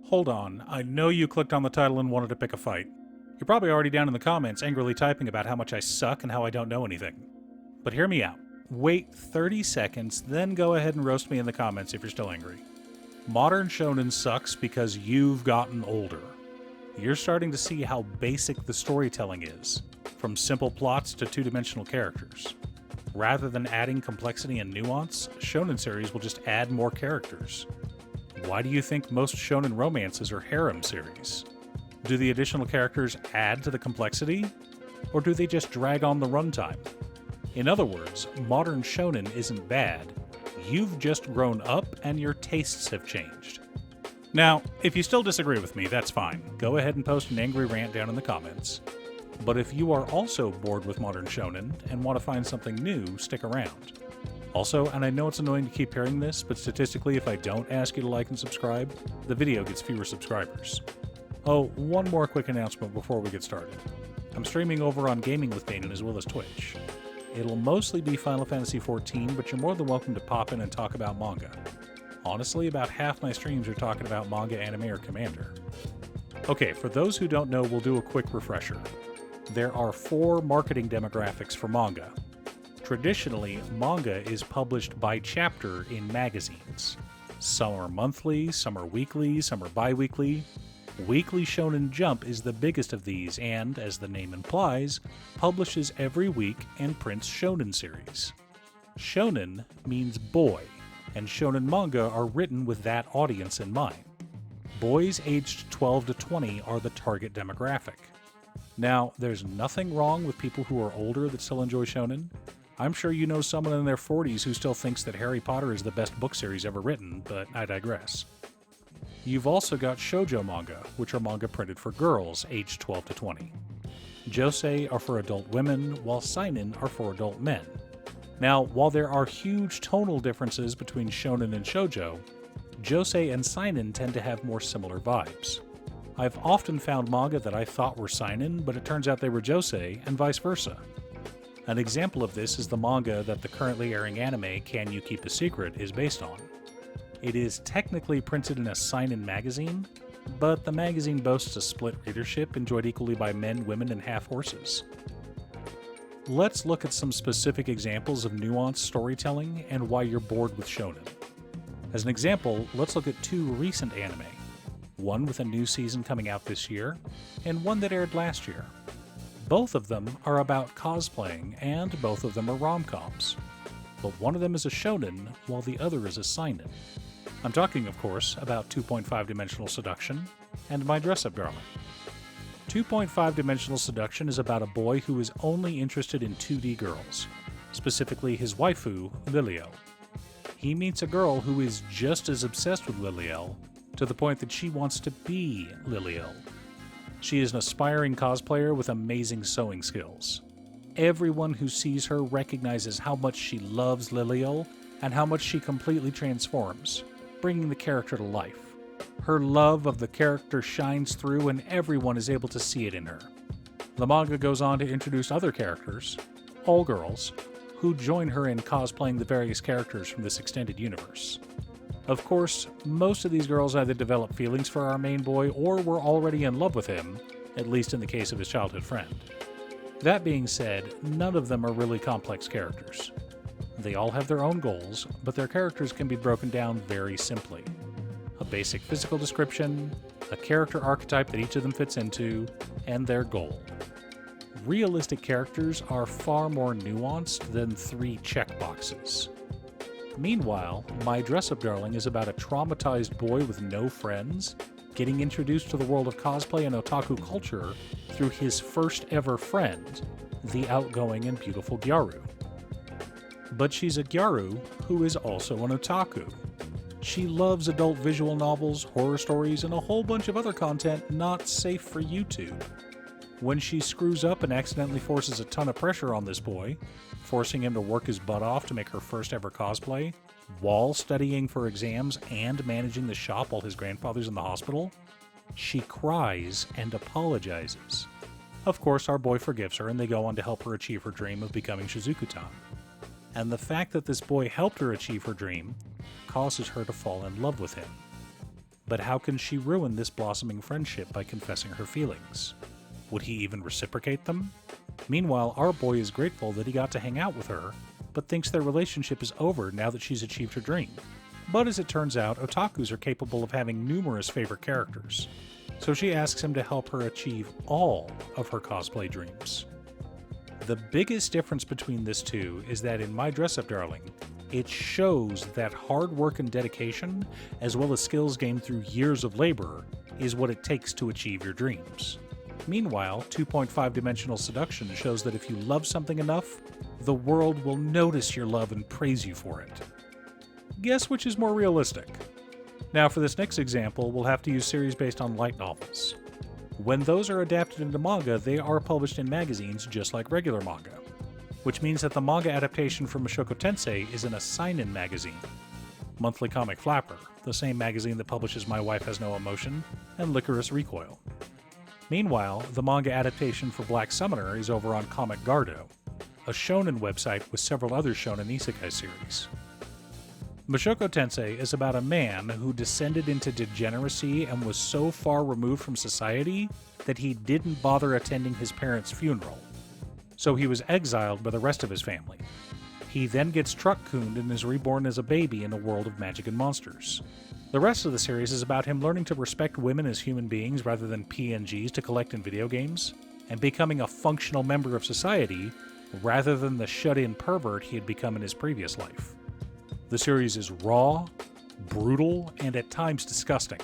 Hold on, I know you clicked on the title and wanted to pick a fight. You're probably already down in the comments angrily typing about how much I suck and how I don't know anything. But hear me out. Wait 30 seconds, then go ahead and roast me in the comments if you're still angry. Modern shonen sucks because you've gotten older. You're starting to see how basic the storytelling is, from simple plots to two-dimensional characters. Rather than adding complexity and nuance, shonen series will just add more characters. Why do you think most shonen romances are harem series? Do the additional characters add to the complexity? Or do they just drag on the runtime? In other words, modern shonen isn't bad. You've just grown up and your tastes have changed. Now, if you still disagree with me, that's fine. Go ahead and post an angry rant down in the comments. But if you are also bored with modern shonen and want to find something new, stick around. Also, and I know it's annoying to keep hearing this, but statistically if I don't ask you to like and subscribe, the video gets fewer subscribers. Oh, one more quick announcement before we get started. I'm streaming over on Gaming with Danon as well as Twitch. It'll mostly be Final Fantasy XIV, but you're more than welcome to pop in and talk about manga. Honestly, about half my streams are talking about manga, anime, or Commander. Okay, for those who don't know, we'll do a quick refresher. There are 4 marketing demographics for manga. Traditionally, manga is published by chapter in magazines. Some are monthly, some are weekly, some are bi-weekly. Weekly Shonen Jump is the biggest of these and, as the name implies, publishes every week and prints shonen series. Shonen means boy, and shonen manga are written with that audience in mind. Boys aged 12 to 20 are the target demographic. Now, there's nothing wrong with people who are older that still enjoy shonen. I'm sure you know someone in their 40s who still thinks that Harry Potter is the best book series ever written, but I digress. You've also got shoujo manga, which are manga printed for girls aged 12 to 20. Josei are for adult women, while seinen are for adult men. Now, while there are huge tonal differences between shonen and shoujo, josei and seinen tend to have more similar vibes. I've often found manga that I thought were seinen, but it turns out they were josei, and vice versa. An example of this is the manga that the currently airing anime Can You Keep a Secret is based on. It is technically printed in a seinen magazine, but the magazine boasts a split readership enjoyed equally by men, women, and half-horses. Let's look at some specific examples of nuanced storytelling and why you're bored with shonen. As an example, let's look at 2 recent anime, one with a new season coming out this year, and one that aired last year. Both of them are about cosplaying, and both of them are rom-coms. But one of them is a shonen, while the other is a seinen. I'm talking, of course, about 2.5-dimensional seduction and My Dress-Up Darling. 2.5-dimensional seduction is about a boy who is only interested in 2D girls, specifically his waifu, Liliel. He meets a girl who is just as obsessed with Liliel, to the point that she wants to be Liliel. She is an aspiring cosplayer with amazing sewing skills. Everyone who sees her recognizes how much she loves Liliel and how much she completely transforms, bringing the character to life. Her love of the character shines through and everyone is able to see it in her. The manga goes on to introduce other characters, all girls, who join her in cosplaying the various characters from this extended universe. Of course, most of these girls either develop feelings for our main boy or were already in love with him, at least in the case of his childhood friend. That being said, none of them are really complex characters. They all have their own goals, but their characters can be broken down very simply. A basic physical description, a character archetype that each of them fits into, and their goal. Realistic characters are far more nuanced than 3 checkboxes. Meanwhile, My Dress-Up Darling is about a traumatized boy with no friends getting introduced to the world of cosplay and otaku culture through his first ever friend, the outgoing and beautiful Gyaru. But she's a Gyaru who is also an otaku. She loves adult visual novels, horror stories, and a whole bunch of other content not safe for YouTube. When she screws up and accidentally forces a ton of pressure on this boy, forcing him to work his butt off to make her first ever cosplay, while studying for exams and managing the shop while his grandfather's in the hospital, she cries and apologizes. Of course, our boy forgives her and they go on to help her achieve her dream of becoming Shizuku-tan. And the fact that this boy helped her achieve her dream causes her to fall in love with him. But how can she ruin this blossoming friendship by confessing her feelings? Would he even reciprocate them? Meanwhile, our boy is grateful that he got to hang out with her, but thinks their relationship is over now that she's achieved her dream. But as it turns out, otakus are capable of having numerous favorite characters, so she asks him to help her achieve all of her cosplay dreams. The biggest difference between this two is that in My Dress Up Darling, it shows that hard work and dedication, as well as skills gained through years of labor, is what it takes to achieve your dreams. Meanwhile, 2.5-dimensional seduction shows that if you love something enough, the world will notice your love and praise you for it. Guess which is more realistic? Now for this next example, we'll have to use series based on light novels. When those are adapted into manga, they are published in magazines just like regular manga, which means that the manga adaptation for Mushoku Tensei is in a seinen magazine. Monthly Comic Flapper, the same magazine that publishes My Wife Has No Emotion and Licorice Recoil. Meanwhile, the manga adaptation for Black Summoner is over on Comic Gardo, a shonen website with several other shonen isekai series. Mushoku Tensei is about a man who descended into degeneracy and was so far removed from society that he didn't bother attending his parents' funeral. So he was exiled by the rest of his family. He then gets truck-cooned and is reborn as a baby in a world of magic and monsters. The rest of the series is about him learning to respect women as human beings rather than PNGs to collect in video games, and becoming a functional member of society rather than the shut-in pervert he had become in his previous life. The series is raw, brutal, and at times disgusting.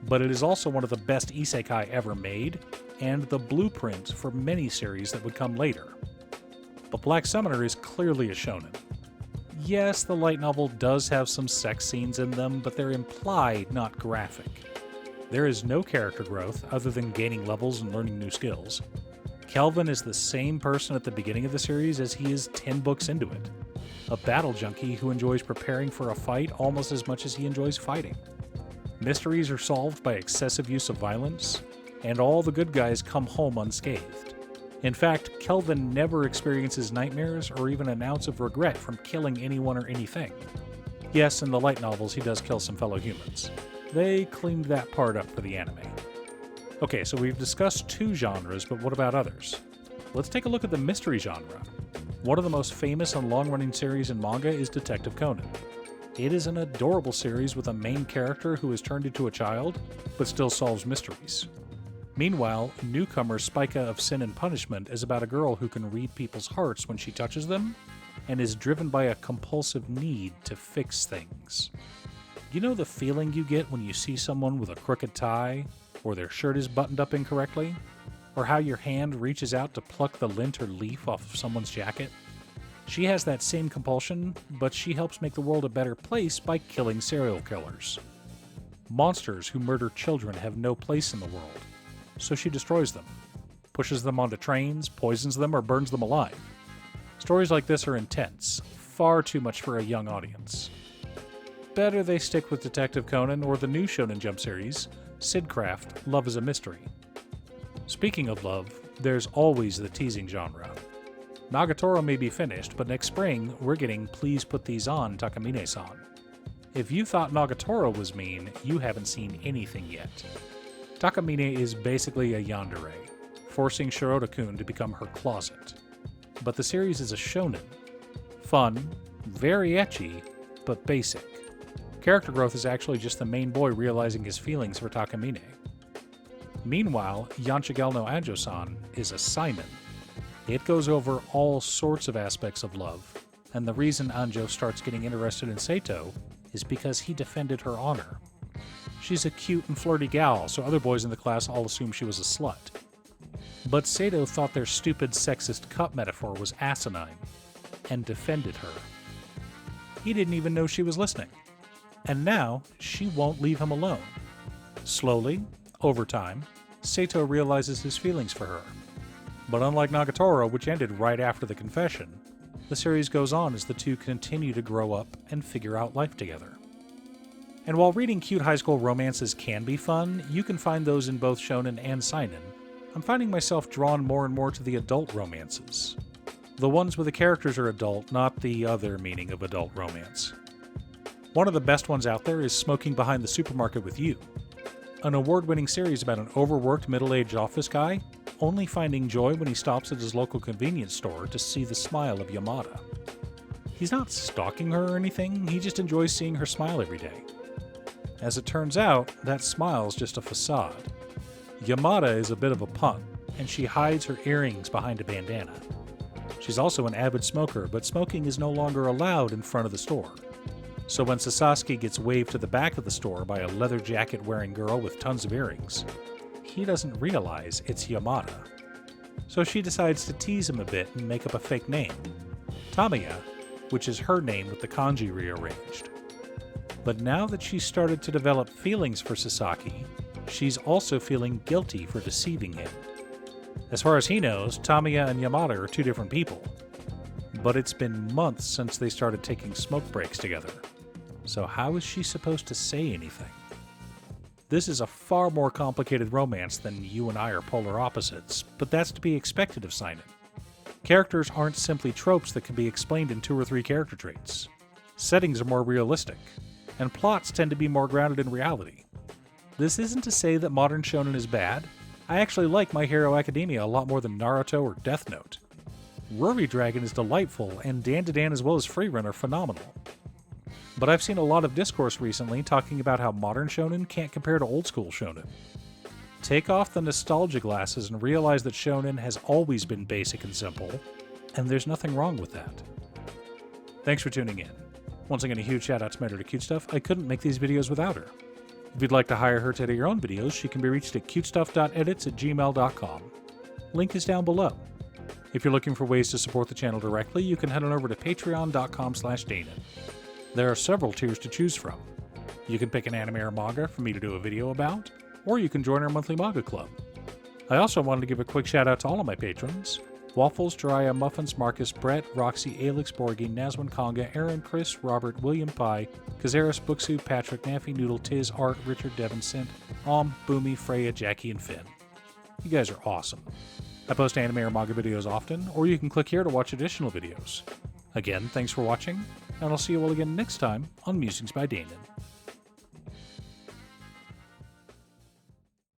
But it is also one of the best isekai ever made, and the blueprint for many series that would come later. But Black Summoner is clearly a shonen. Yes, the light novel does have some sex scenes in them, but they're implied, not graphic. There is no character growth other than gaining levels and learning new skills. Kelvin is the same person at the beginning of the series as he is 10 books into it. A battle junkie who enjoys preparing for a fight almost as much as he enjoys fighting. Mysteries are solved by excessive use of violence, and all the good guys come home unscathed. In fact, Kelvin never experiences nightmares or even an ounce of regret from killing anyone or anything. Yes, in the light novels he does kill some fellow humans. They cleaned that part up for the anime. Okay, so we've discussed two genres, but what about others? Let's take a look at the mystery genre. One of the most famous and long-running series in manga is Detective Conan. It is an adorable series with a main character who is turned into a child, but still solves mysteries. Meanwhile, newcomer Spica of Sin and Punishment is about a girl who can read people's hearts when she touches them, and is driven by a compulsive need to fix things. You know the feeling you get when you see someone with a crooked tie, or their shirt is buttoned up incorrectly? Or how your hand reaches out to pluck the lint or leaf off of someone's jacket? She has that same compulsion, but she helps make the world a better place by killing serial killers. Monsters who murder children have no place in the world, so she destroys them, pushes them onto trains, poisons them, or burns them alive. Stories like this are intense, far too much for a young audience. Better they stick with Detective Conan or the new Shonen Jump series, Sidcraft, Love is a Mystery. Speaking of love, there's always the teasing genre. Nagatoro may be finished, but next spring, we're getting Please Put These On Takamine-san. If you thought Nagatoro was mean, you haven't seen anything yet. Takamine is basically a yandere, forcing Shirota-kun to become her closet. But the series is a shonen. Fun, very ecchi, but basic. Character growth is actually just the main boy realizing his feelings for Takamine. Meanwhile, Yanshigel no Anjo-san is a seinen. It goes over all sorts of aspects of love, and the reason Anjo starts getting interested in Seito is because he defended her honor. She's a cute and flirty gal, so other boys in the class all assume she was a slut. But Seito thought their stupid sexist cup metaphor was asinine, and defended her. He didn't even know she was listening. And now, she won't leave him alone. Slowly, over time, Seito realizes his feelings for her. But unlike Nagatoro, which ended right after the confession, the series goes on as the two continue to grow up and figure out life together. And while reading cute high school romances can be fun, you can find those in both shonen and seinen. I'm finding myself drawn more and more to the adult romances. The ones where the characters are adult, not the other meaning of adult romance. One of the best ones out there is Smoking Behind the Supermarket with You, an award-winning series about an overworked middle-aged office guy only finding joy when he stops at his local convenience store to see the smile of Yamada. He's not stalking her or anything, he just enjoys seeing her smile every day. As it turns out, that smile's just a facade. Yamada is a bit of a punk, and she hides her earrings behind a bandana. She's also an avid smoker, but smoking is no longer allowed in front of the store. So when Sasaki gets waved to the back of the store by a leather jacket-wearing girl with tons of earrings, he doesn't realize it's Yamada. So she decides to tease him a bit and make up a fake name, Tamiya, which is her name with the kanji rearranged. But now that she's started to develop feelings for Sasaki, she's also feeling guilty for deceiving him. As far as he knows, Tamiya and Yamada are two different people. But it's been months since they started taking smoke breaks together. So how is she supposed to say anything? This is a far more complicated romance than You and I are polar opposites, but that's to be expected of seinen. Characters aren't simply tropes that can be explained in 2 or 3 character traits. Settings are more realistic, and plots tend to be more grounded in reality. This isn't to say that modern shonen is bad. I actually like My Hero Academia a lot more than Naruto or Death Note. Ruri Dragon is delightful, and Dan to Dan as well as Freerun are phenomenal. But I've seen a lot of discourse recently talking about how modern shonen can't compare to old school shonen. Take off the nostalgia glasses and realize that shonen has always been basic and simple, and there's nothing wrong with that. Thanks for tuning in. Once again, a huge shout out to my editor Cute Stuff. I couldn't make these videos without her. If you'd like to hire her to edit your own videos, she can be reached at cutestuff.edits@gmail.com. Link is down below. If you're looking for ways to support the channel directly, you can head on over to patreon.com/Danon. There are several tiers to choose from. You can pick an anime or manga for me to do a video about, or you can join our monthly manga club. I also wanted to give a quick shout out to all of my patrons: Waffles, Jiraiya, Muffins, Marcus, Brett, Roxy, Alix, Borgi, Nazwin, Konga, Aaron, Chris, Robert, William Pye, Kazaris, Booksu, Patrick, Naffy, Noodle, Tiz, Art, Richard, Devin, Sint, Boomy, Freya, Jackie, and Finn. You guys are awesome. I post anime or manga videos often, or you can click here to watch additional videos. Again, thanks for watching, and I'll see you all again next time on Musings by Danon.